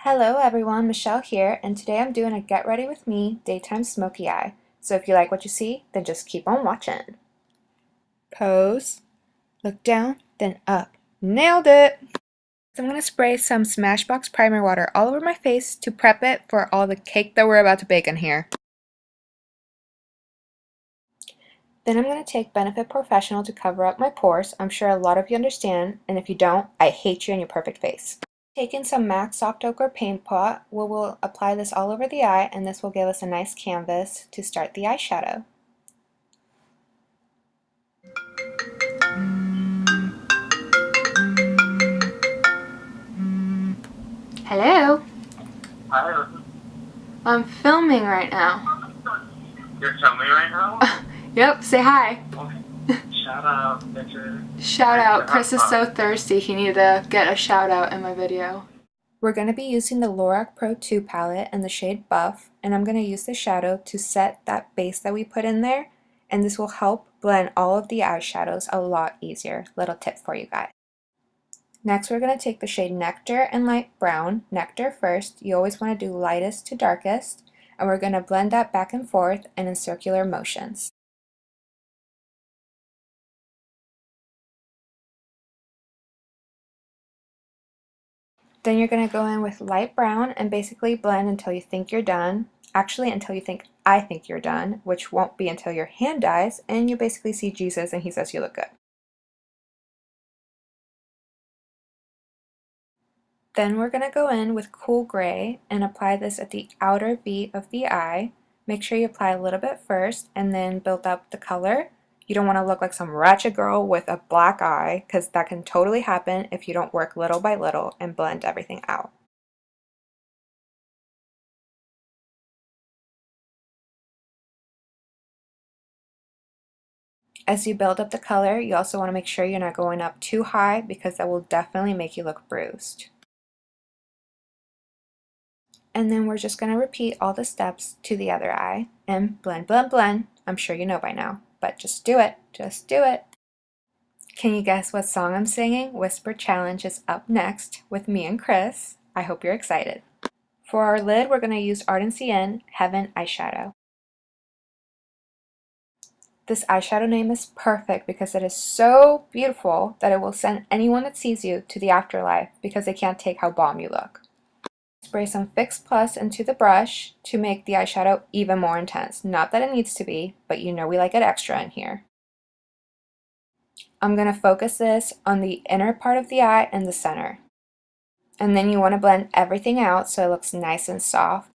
Hello everyone, Michelle here, and today I'm doing a Get Ready With Me Daytime Smoky Eye. So if you like what you see, then just keep on watching. Pose, look down, then up. Nailed it! So I'm going to spray some Smashbox primer water all over my face to prep it for all the cake that we're about to bake in here. Then I'm going to take Benefit Porefessional to cover up my pores. I'm sure a lot of you understand, and if you don't, I hate you and your perfect face. Taking some MAC Soft Ochre paint pot, we'll apply this all over the eye, and this will give us a nice canvas to start the eyeshadow. Hello? Hi. I'm filming right now. You're filming right now? Yep, say hi. Okay. Shout out, bitches. Shout out. Chris is so thirsty, he needed to get a shout out in my video. We're going to be using the Lorac Pro Two Palette in the shade Buff, and I'm going to use the shadow to set that base that we put in there, and this will help blend all of the eyeshadows a lot easier. Little tip for you guys. Next, we're going to take the shade Nectar and Light Brown. Nectar first. You always want to do lightest to darkest, and we're going to blend that back and forth and in circular motions. Then you're going to go in with light brown and basically blend until you think you're done. Actually, until you think I think you're done, which won't be until your hand dies and you basically see Jesus and he says you look good. Then we're going to go in with Cool Gray and apply this at the outer V of the eye. Make sure you apply a little bit first and then build up the color. You don't want to look like some ratchet girl with a black eye, because that can totally happen if you don't work little by little and blend everything out. As you build up the color, you also want to make sure you're not going up too high, because that will definitely make you look bruised. And then we're just going to repeat all the steps to the other eye and blend, blend, blend. I'm sure you know by now, but just do it. Just do it. Can you guess what song I'm singing? Whisper Challenge is up next with me and Chris. I hope you're excited. For our lid, we're going to use Ardency in Heaven eyeshadow. This eyeshadow name is perfect because it is so beautiful that it will send anyone that sees you to the afterlife because they can't take how bomb you look. Spray some Fix Plus into the brush to make the eyeshadow even more intense. Not that it needs to be, but you know we like it extra in here. I'm going to focus this on the inner part of the eye and the center. And then you want to blend everything out so it looks nice and soft.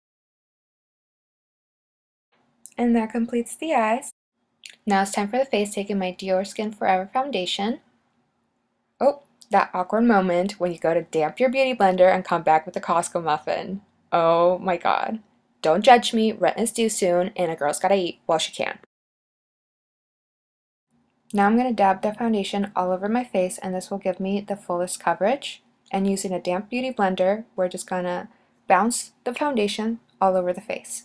And that completes the eyes. Now it's time for the face, taking my Dior Skin Forever foundation. Oh, that awkward moment when you go to damp your beauty blender and come back with a Costco muffin. Oh my god. Don't judge me, rent is due soon, and a girl's gotta eat while she can. Now I'm going to dab the foundation all over my face, and this will give me the fullest coverage. And using a damp beauty blender, we're just going to bounce the foundation all over the face.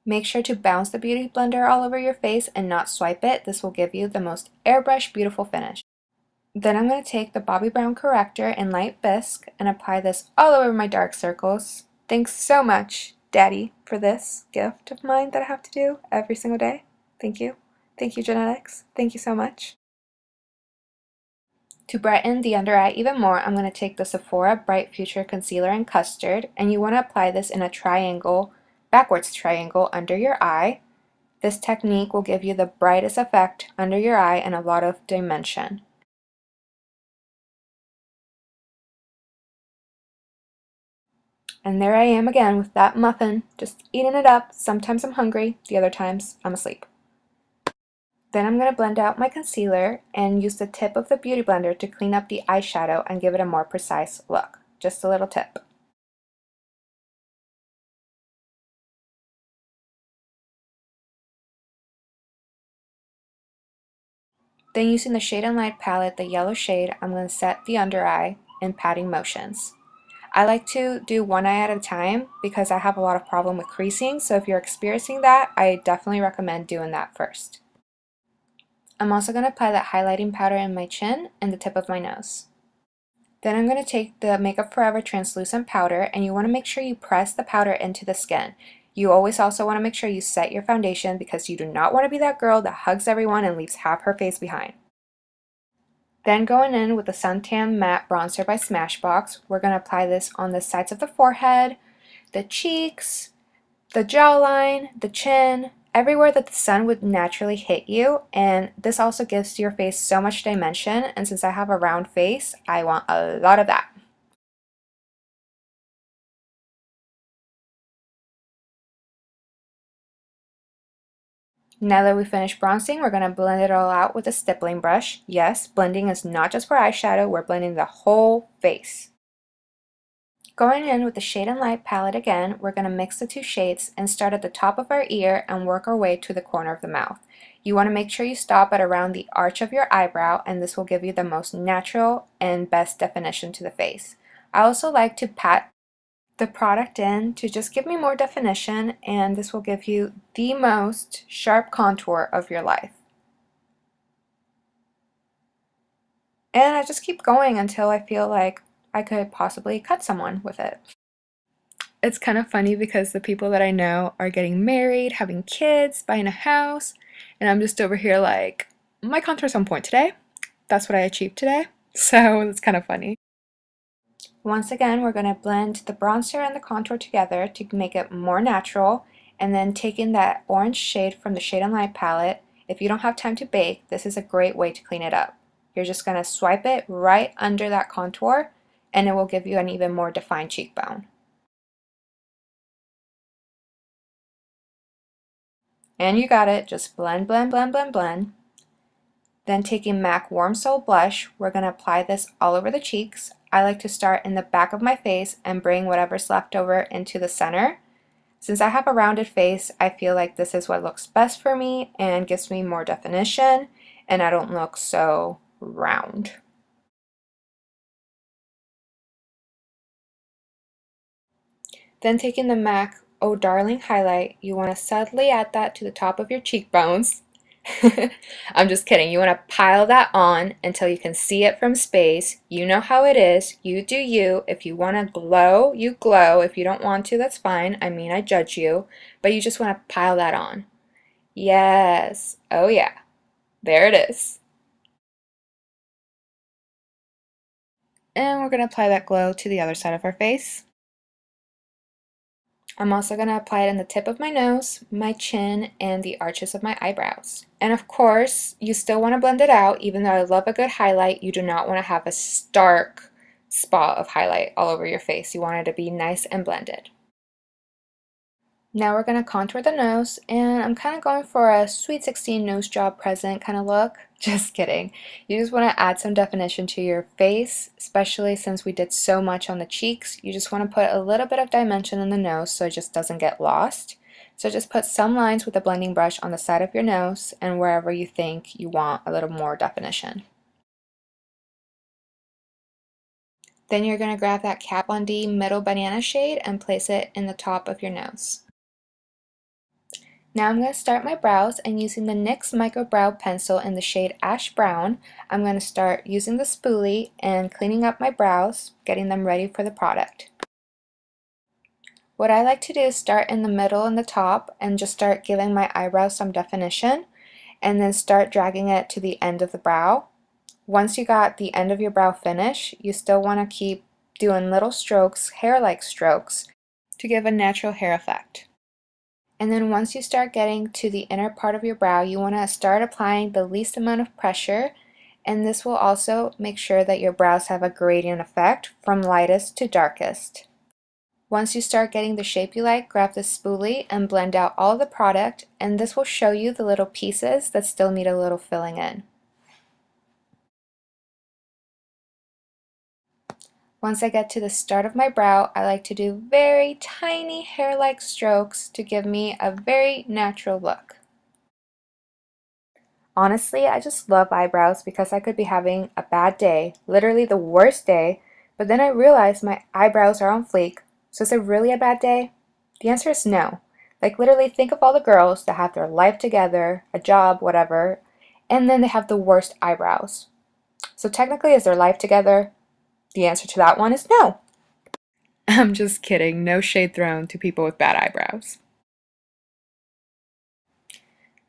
Make sure to bounce the beauty blender all over your face and not swipe it. This will give you the most airbrush beautiful finish. Then I'm going to take the Bobbi Brown Corrector in Light Bisque and apply this all over my dark circles. Thanks so much, Daddy, for this gift of mine that I have to do every single day. Thank you. Thank you, Genetics. Thank you so much. To brighten the under eye even more, I'm going to take the Sephora Bright Future Concealer in Custard, and you want to apply this in a triangle, backwards triangle under your eye. This technique will give you the brightest effect under your eye and a lot of dimension. And there I am again with that muffin, just eating it up. Sometimes I'm hungry, the other times I'm asleep. Then I'm going to blend out my concealer and use the tip of the beauty blender to clean up the eyeshadow and give it a more precise look. Just a little tip. Then using the Shade and Light palette, the yellow shade, I'm going to set the under eye in patting motions. I like to do one eye at a time because I have a lot of problem with creasing, so if you're experiencing that, I definitely recommend doing that first. I'm also going to apply that highlighting powder in my chin and the tip of my nose. Then I'm going to take the Makeup Forever translucent powder, and you want to make sure you press the powder into the skin. You always also want to make sure you set your foundation because you do not want to be that girl that hugs everyone and leaves half her face behind. Then going in with the Suntan Matte Bronzer by Smashbox, we're going to apply this on the sides of the forehead, the cheeks, the jawline, the chin, everywhere that the sun would naturally hit you, and this also gives your face so much dimension, and since I have a round face, I want a lot of that. Now that we finished bronzing, we're going to blend it all out with a stippling brush. Yes, blending is not just for eyeshadow, we're blending the whole face. Going in with the Shade and Light palette again, we're going to mix the two shades and start at the top of our ear and work our way to the corner of the mouth. You want to make sure you stop at around the arch of your eyebrow, and this will give you the most natural and best definition to the face. I also like to pat the product in to just give me more definition, and this will give you the most sharp contour of your life. And I just keep going until I feel like I could possibly cut someone with it. It's kind of funny because the people that I know are getting married, having kids, buying a house, and I'm just over here like, my contour's on point today. That's what I achieved today. So it's kind of funny. Once again, we're going to blend the bronzer and the contour together to make it more natural, and then taking that orange shade from the Shade and Light palette, if you don't have time to bake, this is a great way to clean it up. You're just going to swipe it right under that contour, and it will give you an even more defined cheekbone. And you got it, just blend, blend, blend, blend, blend. Then taking MAC Warm Soul Blush, we're going to apply this all over the cheeks. I like to start in the back of my face and bring whatever's left over into the center. Since I have a rounded face, I feel like this is what looks best for me and gives me more definition, and I don't look so round. Then taking the MAC Oh Darling highlight, you want to subtly add that to the top of your cheekbones. I'm just kidding. You want to pile that on until you can see it from space. You know how it is. You do you. If you want to glow, you glow. If you don't want to, that's fine. I mean, I judge you. But you just want to pile that on. Yes. Oh yeah. There it is. And we're going to apply that glow to the other side of our face. I'm also going to apply it in the tip of my nose, my chin, and the arches of my eyebrows. And of course, you still want to blend it out. Even though I love a good highlight, you do not want to have a stark spot of highlight all over your face. You want it to be nice and blended. Now we're going to contour the nose, and I'm kind of going for a Sweet 16 nose job present kind of look. Just kidding. You just want to add some definition to your face, especially since we did so much on the cheeks. You just want to put a little bit of dimension in the nose so it just doesn't get lost. So just put some lines with a blending brush on the side of your nose and wherever you think you want a little more definition. Then you're going to grab that Kat Von D Middle Banana shade and place it in the top of your nose. Now I'm going to start my brows, and using the NYX Micro Brow Pencil in the shade Ash Brown, I'm going to start using the spoolie and cleaning up my brows, getting them ready for the product. What I like to do is start in the middle and the top and just start giving my eyebrows some definition, and then start dragging it to the end of the brow. Once you got the end of your brow finished, you still want to keep doing little strokes, hair-like strokes, to give a natural hair effect. And then once you start getting to the inner part of your brow, you want to start applying the least amount of pressure, and this will also make sure that your brows have a gradient effect from lightest to darkest. Once you start getting the shape you like, grab the spoolie and blend out all the product, and this will show you the little pieces that still need a little filling in. Once I get to the start of my brow, I like to do very tiny hair-like strokes to give me a very natural look. Honestly, I just love eyebrows because I could be having a bad day, literally the worst day, but then I realize my eyebrows are on fleek. So is it really a bad day? The answer is no. Like literally think of all the girls that have their life together, a job, whatever, and then they have the worst eyebrows. So technically is their life together? The answer to that one is no. I'm just kidding. No shade thrown to people with bad eyebrows.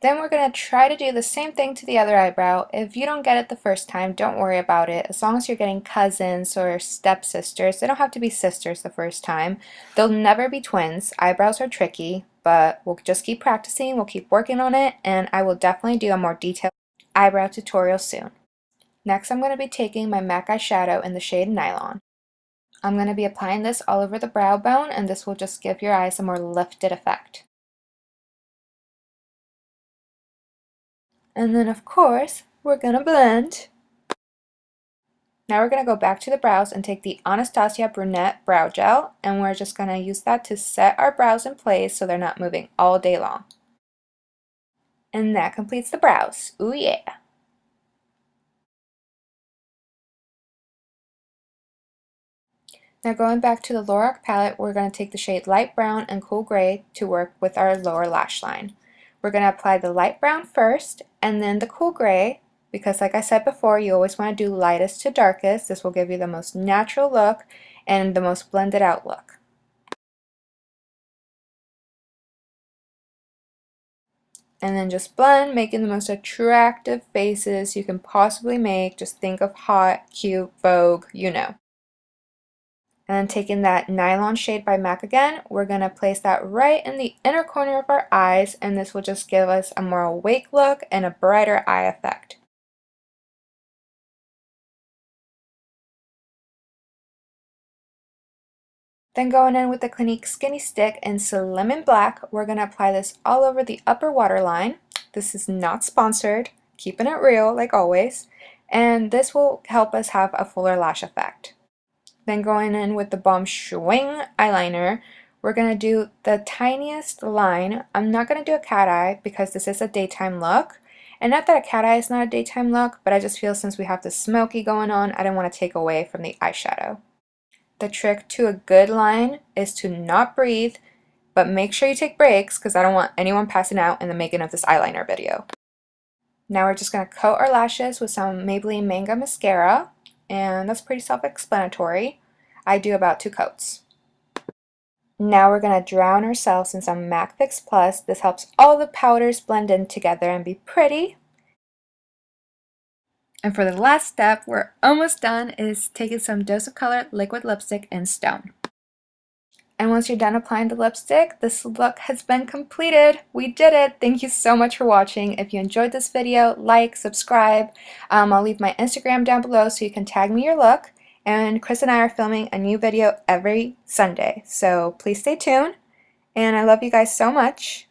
Then we're going to try to do the same thing to the other eyebrow. If you don't get it the first time, don't worry about it. As long as you're getting cousins or stepsisters, they don't have to be sisters the first time. They'll never be twins. Eyebrows are tricky, but we'll just keep practicing, we'll keep working on it, and I will definitely do a more detailed eyebrow tutorial soon. Next, I'm going to be taking my MAC eyeshadow in the shade Nylon. I'm going to be applying this all over the brow bone, and this will just give your eyes a more lifted effect. And then, of course, we're going to blend. Now we're going to go back to the brows and take the Anastasia Brunette Brow Gel, and we're just going to use that to set our brows in place so they're not moving all day long. And that completes the brows. Ooh yeah! Now going back to the Lorac palette, we're going to take the shade Light Brown and Cool Gray to work with our lower lash line. We're going to apply the light brown first and then the cool gray, because like I said before, you always want to do lightest to darkest. This will give you the most natural look and the most blended out look. And then just blend, making the most attractive faces you can possibly make. Just think of hot, cute, Vogue, you know. And then taking that Nylon shade by MAC again, we're going to place that right in the inner corner of our eyes, and this will just give us a more awake look and a brighter eye effect. Then going in with the Clinique Skinny Stick in Lemon Black, we're going to apply this all over the upper waterline. This is not sponsored, keeping it real like always, and this will help us have a fuller lash effect. Then going in with the Bomb Schwing eyeliner, we're going to do the tiniest line. I'm not going to do a cat eye because this is a daytime look. And not that a cat eye is not a daytime look, but I just feel since we have the smoky going on, I didn't want to take away from the eyeshadow. The trick to a good line is to not breathe, but make sure you take breaks because I don't want anyone passing out in the making of this eyeliner video. Now we're just going to coat our lashes with some Maybelline Manga Mascara. And that's pretty self-explanatory. I do about 2 coats. Now we're going to drown ourselves in some MAC Fix Plus. This helps all the powders blend in together and be pretty. And for the last step, we're almost done, is taking some Dose of Color liquid lipstick in Stone. And once you're done applying the lipstick, this look has been completed. We did it! Thank you so much for watching. If you enjoyed this video, like, subscribe. I'll leave my Instagram down below so you can tag me your look. And Chris and I are filming a new video every Sunday, so please stay tuned. And I love you guys so much.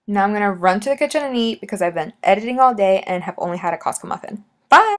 Now I'm going to run to the kitchen and eat because I've been editing all day and have only had a Costco muffin. Bye!